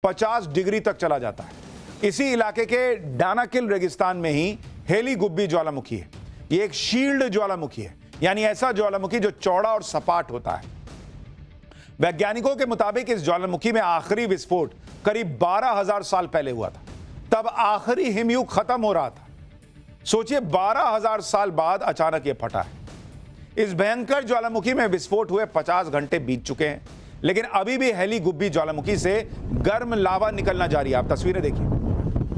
50 degree तक चला जाता है। इसी इलाके के डानाकिल रेगिस्तान में ही हेली गुब्बी ज्वालामुखी है। ये एक शील्ड ज्वालामुखी है, यानी ऐसा ज्वालामुखी जो चौड़ा और सपाट होता है। वैज्ञानिकों के मुताबिक इस ज्वालामुखी में आखिरी विस्फोट करीब 12,000 साल पहले हुआ था। तब आखिरी हिमयुग खत्म हो रहा था। सोचिए 12,000 साल बाद अचानक यह फटा है। इस भयंकर ज्वालामुखी में विस्फोट हुए 50 घंटे बीत चुके हैं, लेकिन अभी भी हेली गुब्बी ज्वालामुखी से गर्म लावा निकलना जारी है। आप तस्वीरें देखिए,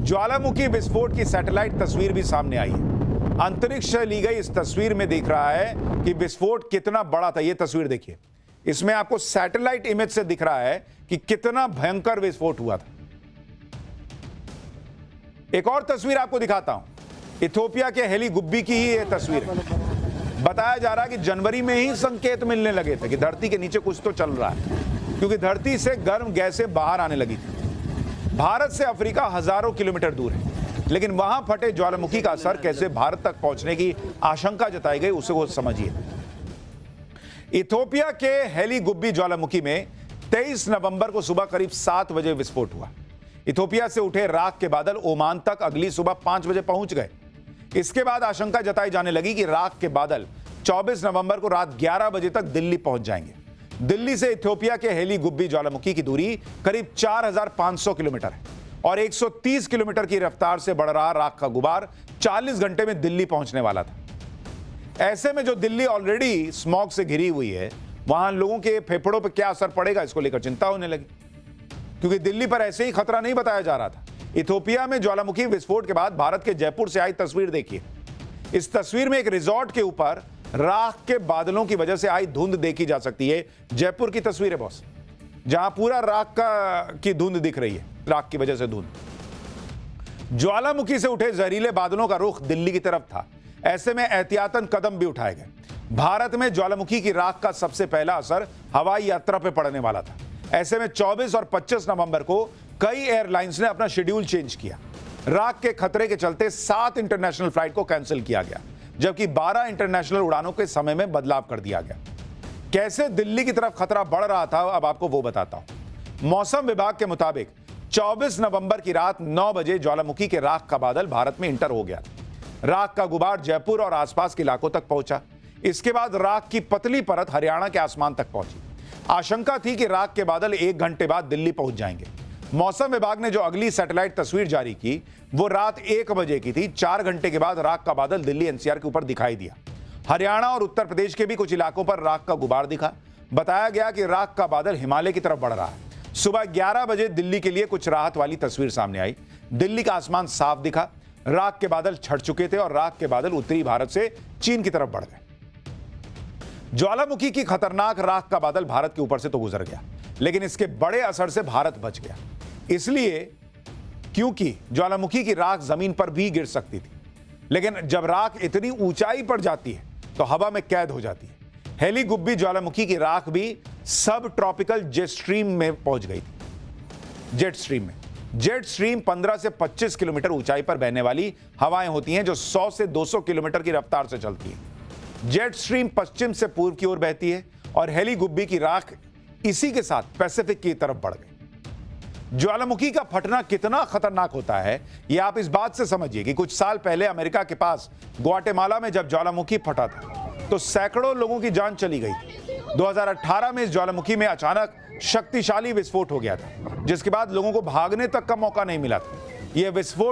ज्वालामुखी विस्फोट की सैटेलाइट तस्वीर भी सामने आई है। अंतरिक्ष से ली गई इस तस्वीर में दिख रहा है कि विस्फोट कितना बड़ा था। यह तस्वीर देखिए, इसमें आपको सैटेलाइट इमेज से दिख रहा है कि कितना भयंकर विस्फोट हुआ था। एक और तस्वीर आपको दिखाता हूं। इथियोपिया के हेली गुब्बी की ही यह तस्वीर है। बताया जा रहा है कि जनवरी में ही संकेत मिलने लगे थे कि धरती के नीचे कुछ तो चल रहा है, क्योंकि धरती से गर्म गैसें बाहर आने लगी थी। भारत से अफ्रीका हजारों किलोमीटर दूर है, लेकिन वहां फटे ज्वालामुखी का असर कैसे भारत तक पहुंचने की आशंका जताई गई, उसे वो समझिए। इथियोपिया के हेली गुब्बी ज्वालामुखी में 23 नवंबर को सुबह करीब 7 बजे विस्फोट हुआ। इथियोपिया से उठे राख के बादल ओमान तक अगली सुबह 5 बजे पहुंच गए। इसके बाद आशंका जताई जाने लगी कि राख के बादल 24 नवंबर को रात 11 बजे तक दिल्ली पहुंच जाएंगे। दिल्ली से इथियोपिया के हेली गुब्बी ज्वालामुखी की दूरी करीब 4,500 किलोमीटर है और 130 किलोमीटर की रफ्तार से बढ़ रहा राख का गुबार 40 घंटे में दिल्ली पहुंचने वाला था। ऐसे में जो दिल्ली ऑलरेडी स्मॉग से घिरी हुई है, वहां लोगों के फेफड़ों पर क्या असर पड़ेगा, इसको लेकर चिंता होने लगी, क्योंकि दिल्ली पर ऐसे ही खतरा नहीं बताया जा रहा था। इथियोपिया में ज्वालामुखी विस्फोट के बाद भारत के जयपुर से आई तस्वीर देखिए। इस तस्वीर में एक रिजॉर्ट के ऊपर राख के बादलों की वजह से आई धुंध देखी जा सकती है। जयपुर की तस्वीर है बॉस, जहां पूरा राख की धुंध दिख रही है, राख की वजह से धुंध। ज्वालामुखी से उठे जहरीले बादलों का रुख दिल्ली की तरफ था। ऐसे में एहतियातन कदम भी उठाए गए। भारत में ज्वालामुखी की राख का सबसे पहला असर हवाई यात्रा पर पड़ने वाला था। ऐसे में 24 और 25 नवंबर को कई एयरलाइंस ने अपना शेड्यूल चेंज किया। राख के खतरे के चलते 7 इंटरनेशनल फ्लाइट को कैंसिल किया गया, जबकि 12 इंटरनेशनल उड़ानों के समय में बदलाव कर दिया गया। कैसे दिल्ली की तरफ खतरा बढ़ रहा था, अब आपको वो बताता हूं। मौसम विभाग के मुताबिक 24 नवंबर की रात 9 बजे ज्वालामुखी के राख का बादल भारत में इंटर हो गया। राख का गुबार जयपुर और आसपास के इलाकों तक पहुंचा। इसके बाद राख की पतली परत हरियाणा के आसमान तक पहुंची। आशंका थी कि राख के बादल 1 घंटे बाद दिल्ली पहुंच जाएंगे। मौसम विभाग ने जो अगली सैटेलाइट तस्वीर जारी की, वो रात 1 बजे की थी। 4 घंटे के बाद राख का बादल दिल्ली एनसीआर के ऊपर दिखाई दिया। हरियाणा और उत्तर प्रदेश के भी कुछ इलाकों पर राख का गुबार दिखा। बताया गया कि राख का बादल हिमालय की तरफ बढ़ रहा है। सुबह 11 बजे दिल्ली के लिए कुछ राहत वाली तस्वीर सामने आई। दिल्ली का आसमान साफ दिखा, राख के बादल छट चुके थे और राख के बादल उत्तरी भारत से चीन की तरफ बढ़ गए। ज्वालामुखी की खतरनाक राख का बादल भारत के ऊपर से तो गुजर गया, लेकिन इसके बड़े असर से भारत बच गया। इसलिए क्योंकि ज्वालामुखी की राख जमीन पर भी गिर सकती थी, लेकिन जब राख इतनी ऊंचाई पर जाती है तो हवा में कैद हो जाती है। हेली गुब्बी ज्वालामुखी की राख भी सब ट्रॉपिकल जेट स्ट्रीम में पहुंच गई थी। जेट स्ट्रीम 15 से 25 किलोमीटर ऊंचाई पर बहने वाली हवाएं होती हैं, जो 100 से 200 किलोमीटर की रफ्तार से चलती है। जेट स्ट्रीम पश्चिम से पूर्व की ओर बहती है और हेली गुब्बी की राख इसी के साथ पैसिफिक की तरफ बढ़ गई। ज्वालामुखी का फटना कितना खतरनाक होता है, यह आप इस बात से समझिए कि कुछ साल पहले अमेरिका के पास ग्वाटेमाला में जब ज्वालामुखी फटा था तो सैकड़ों लोगों की जान चली गई। 2018 में इस ज्वालामुखी में अचानक शक्तिशाली विस्फोट हो गया था, जिसके बाद लोगों को भागने तक का मौका नहीं मिला था। यह विस्फोट